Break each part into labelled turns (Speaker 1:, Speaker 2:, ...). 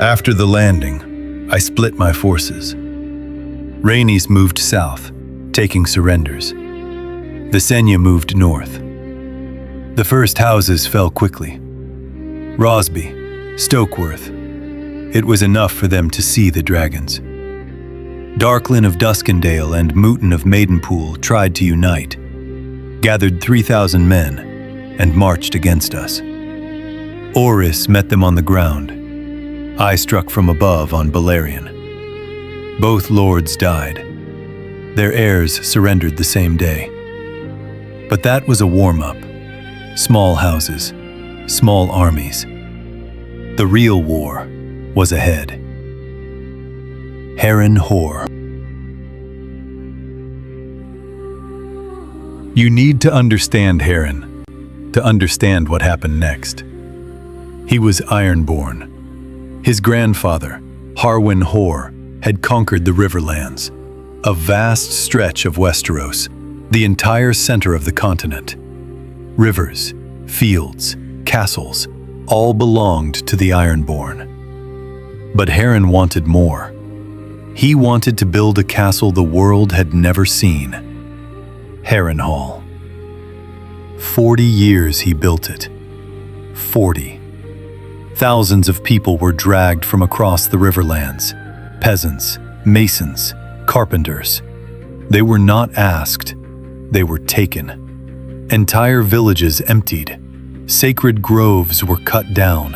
Speaker 1: After the landing, I split my forces. Rhaenys moved south, taking surrenders. Visenya moved north. The first houses fell quickly. Rosby, Stokeworth. It was enough for them to see the dragons. Darklyn of Duskendale and Mooten of Maidenpool tried to unite, gathered 3,000 men, and marched against us. Orys met them on the ground. I struck from above on Balerion. Both lords died. Their heirs surrendered the same day. But that was a warm-up. Small houses, small armies. The real war was ahead. Harrenhal. You need to understand Harren to understand what happened next. He was Ironborn. His grandfather, Harrenhal, had conquered the Riverlands, a vast stretch of Westeros, the entire center of the continent. Rivers, fields, castles, all belonged to the Ironborn. But Harren wanted more. He wanted to build a castle the world had never seen. Harrenhal. 40 years he built it. 40. Thousands of people were dragged from across the Riverlands. Peasants, masons, carpenters. They were not asked. They were taken. Entire villages emptied. Sacred groves were cut down.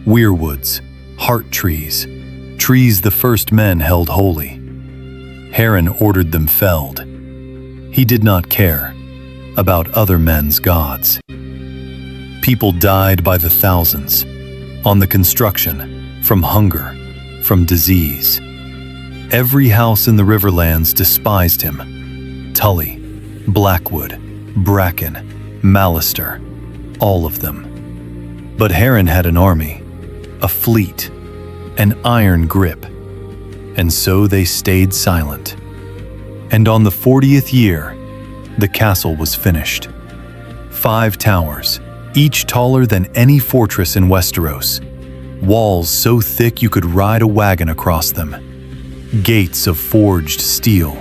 Speaker 1: Weirwoods, heart trees, trees the first men held holy. Harren ordered them felled. He did not care about other men's gods. People died by the thousands, on the construction, from hunger, from disease. Every house in the Riverlands despised him. Tully, Blackwood, Bracken, Mallister, all of them. But Harren had an army, a fleet, an iron grip, and so they stayed silent. And on the 40th year, the castle was finished. 5 towers, each taller than any fortress in Westeros. Walls so thick you could ride a wagon across them. Gates of forged steel.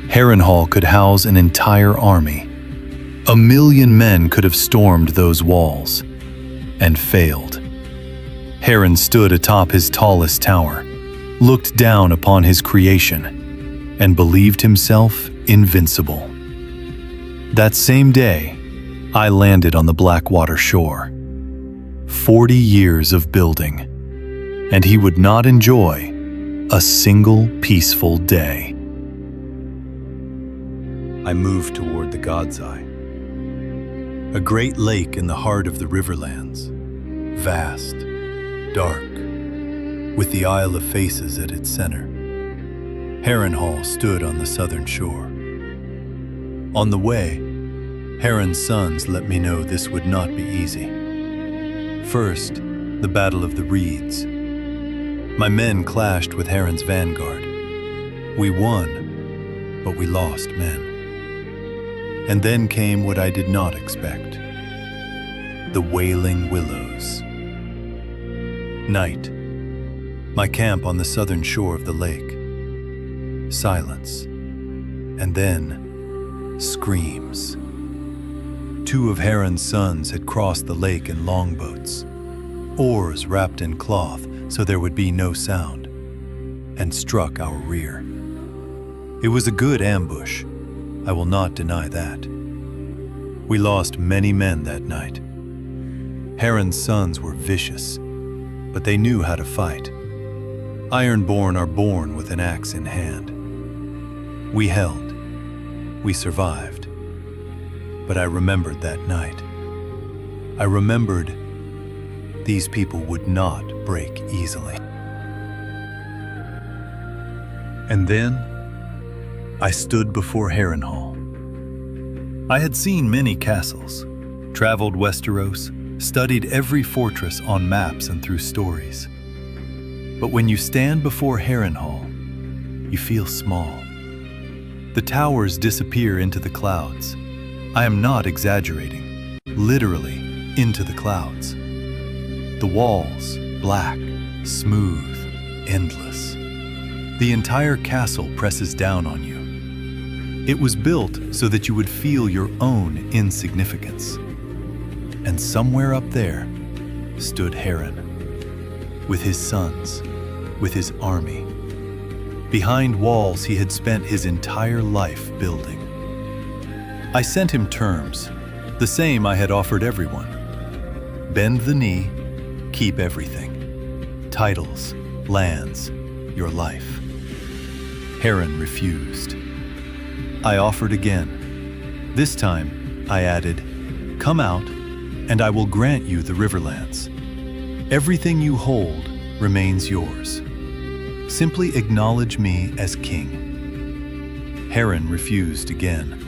Speaker 1: Harrenhal could house an entire army. 1 million men could have stormed those walls, and failed. Harren stood atop his tallest tower, looked down upon his creation, and believed himself invincible. That same day, I landed on the Blackwater shore. 40 years of building, and he would not enjoy a single peaceful day. I moved toward the God's Eye, a great lake in the heart of the Riverlands, vast, dark, with the Isle of Faces at its center. Harrenhal stood on the southern shore. On the way, Harren's sons let me know this would not be easy. First, the Battle of the Reeds. My men clashed with Harren's vanguard. We won, but we lost men. And then came what I did not expect. The Wailing Willows. Night. My camp on the southern shore of the lake. Silence. And then, screams. 2 of Harren's sons had crossed the lake in longboats, oars wrapped in cloth so there would be no sound, and struck our rear. It was a good ambush, I will not deny that. We lost many men that night. Harren's sons were vicious, but they knew how to fight. Ironborn are born with an axe in hand. We held. We survived. But I remembered that night. I remembered these people would not break easily. And then I stood before Harrenhal. I had seen many castles, traveled Westeros, studied every fortress on maps and through stories. But when you stand before Harrenhal, you feel small. The towers disappear into the clouds. I am not exaggerating, literally into the clouds. The walls, black, smooth, endless. The entire castle presses down on you. It was built so that you would feel your own insignificance. And somewhere up there stood Harren, with his sons, with his army. Behind walls he had spent his entire life building. I sent him terms, the same I had offered everyone. Bend the knee, keep everything. Titles, lands, your life. Harren refused. I offered again. This time, I added, come out, and I will grant you the Riverlands. Everything you hold remains yours. Simply acknowledge me as king. Harren refused again.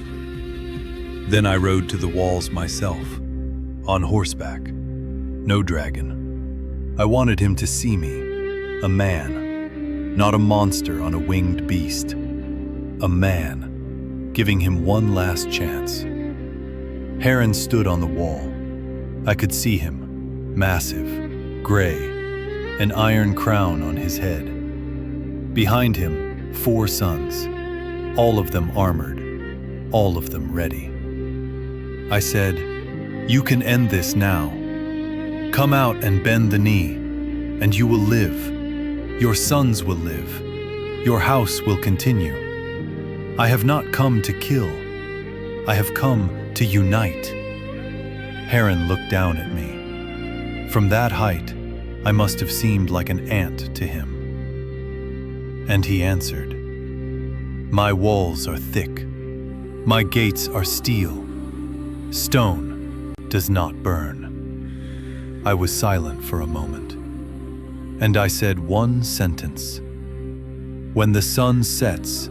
Speaker 1: Then I rode to the walls myself, on horseback. No dragon. I wanted him to see me, a man, not a monster on a winged beast. A man, giving him one last chance. Harren stood on the wall. I could see him, massive, gray, an iron crown on his head. Behind him, 4 sons, all of them armored, all of them ready. I said, you can end this now. Come out and bend the knee, and you will live. Your sons will live. Your house will continue. I have not come to kill. I have come to unite. Harren looked down at me. From that height, I must have seemed like an ant to him. And he answered, my walls are thick. My gates are steel. Stone does not burn. I was silent for a moment, and I said one sentence. When the sun sets,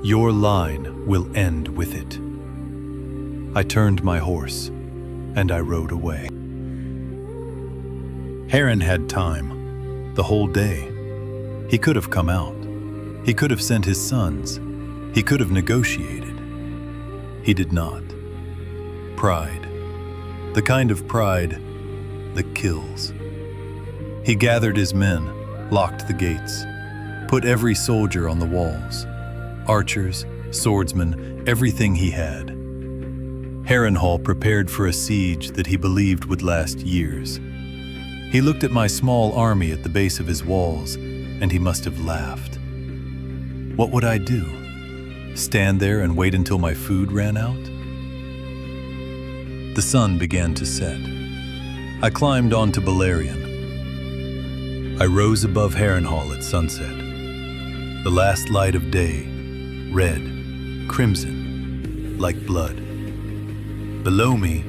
Speaker 1: your line will end with it. I turned my horse, and I rode away. Harren had time, the whole day. He could have come out. He could have sent his sons. He could have negotiated. He did not. Pride. The kind of pride that kills. He gathered his men, locked the gates, put every soldier on the walls. Archers, swordsmen, everything he had. Harrenhal prepared for a siege that he believed would last years. He looked at my small army at the base of his walls, and he must have laughed. What would I do? Stand there and wait until my food ran out? The sun began to set. I climbed onto Balerion. I rose above Harrenhal at sunset. The last light of day, red, crimson, like blood. Below me,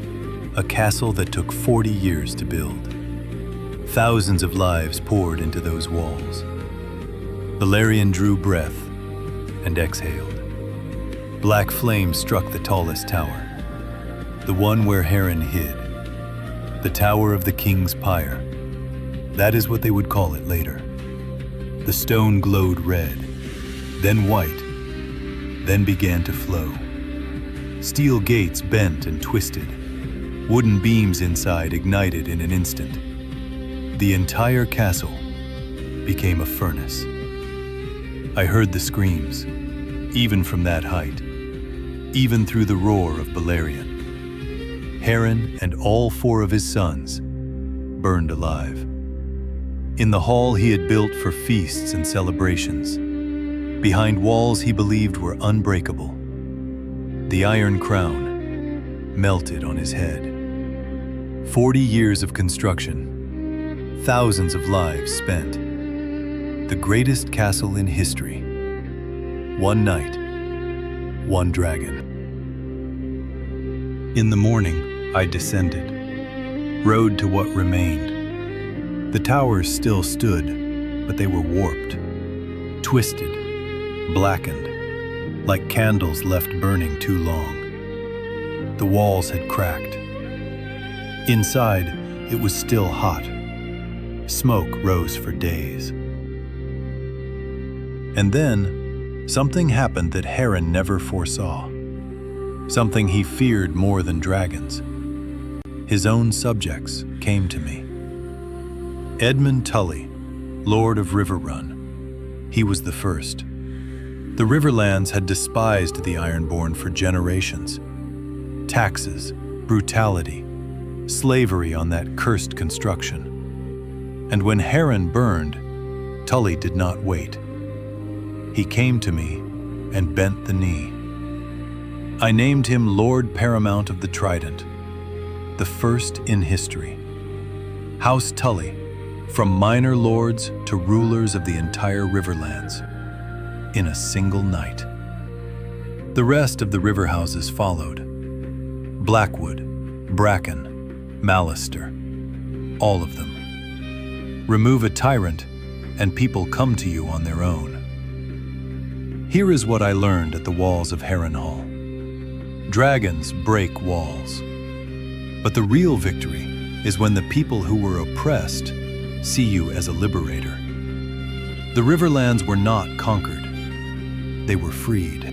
Speaker 1: a castle that took 40 years to build. Thousands of lives poured into those walls. Balerion drew breath and exhaled. Black flames struck the tallest tower, the one where Harren hid, the Tower of the King's Pyre. That is what they would call it later. The stone glowed red, then white, then began to flow. Steel gates bent and twisted. Wooden beams inside ignited in an instant. The entire castle became a furnace. I heard the screams, even from that height, even through the roar of Balerion. Harren and all 4 of his sons burned alive. In the hall he had built for feasts and celebrations, behind walls he believed were unbreakable, the Iron Crown melted on his head. 40 years of construction, thousands of lives spent. The greatest castle in history. One night, one dragon. In the morning, I descended, rode to what remained. The towers still stood, but they were warped, twisted, blackened, like candles left burning too long. The walls had cracked. Inside, it was still hot. Smoke rose for days. And then, something happened that Harren never foresaw. Something he feared more than dragons. His own subjects came to me. Edmyn Tully, Lord of Riverrun. He was the first. The Riverlands had despised the Ironborn for generations. Taxes, brutality, slavery on that cursed construction. And when Harren burned, Tully did not wait. He came to me and bent the knee. I named him Lord Paramount of the Trident, the first in history. House Tully, from minor lords to rulers of the entire Riverlands, in a single night. The rest of the river houses followed. Blackwood, Bracken, Mallister, all of them. Remove a tyrant, and people come to you on their own. Here is what I learned at the walls of Harrenhal. Dragons break walls. But the real victory is when the people who were oppressed see you as a liberator. The Riverlands were not conquered. They were freed.